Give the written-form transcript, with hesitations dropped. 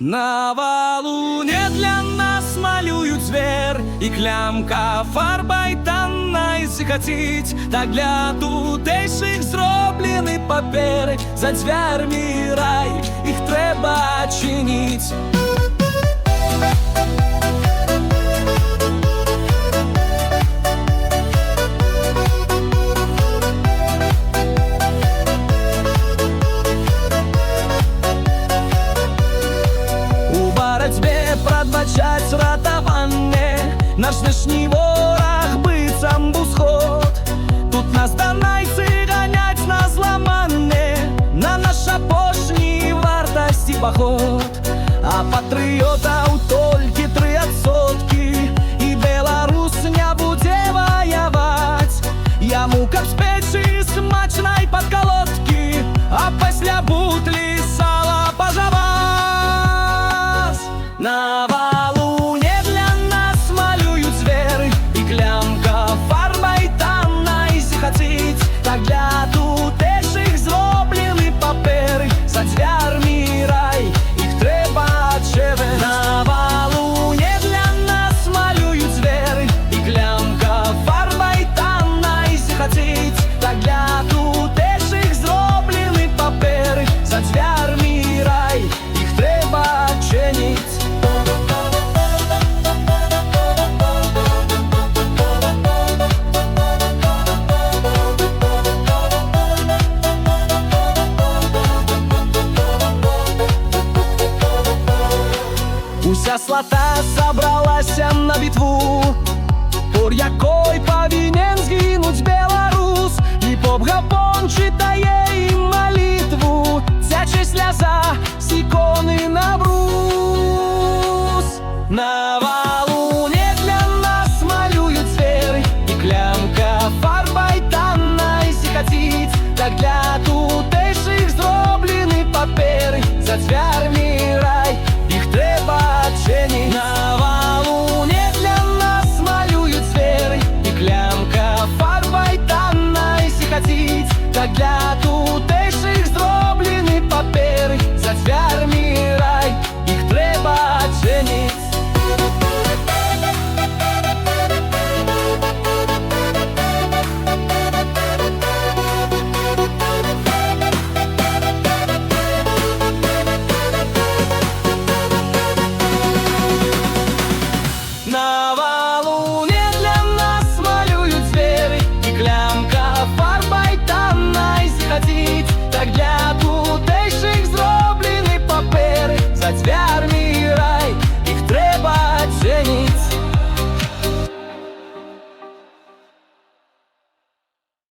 На валуне для нас малюють звір, і клямка фарбой танной захотіть. Так для тутейших зроблені папери, за дверми рай, їх треба чинить. Пробачать ратоване, наш нынешний ворог быцам бусход. Тут нас донайцы гонять на зламанне, на наш апошні вартості поход. А патріотаў толькі 3%, і Беларусь не будзе ваяваць. Яму каб з печы смачнай падкалодкі, а пасля бутлі сала пажаваць. На валуне для нас малюють звери, і клямка фарбой танной захотіть. Так для тутеших зроблені папери, за дверми рай, їх треба чевер. На валуне для нас малюють звери, і клямка фарбой танной захотіть. Так для тутеших зроблені папери, за дверми рай, їх треба чинить. Уся слата собралася на битву, por якой повинен згинуть Беларус. І поп Гапон читає їм молитву, тяче сльоза з ікони на брус. На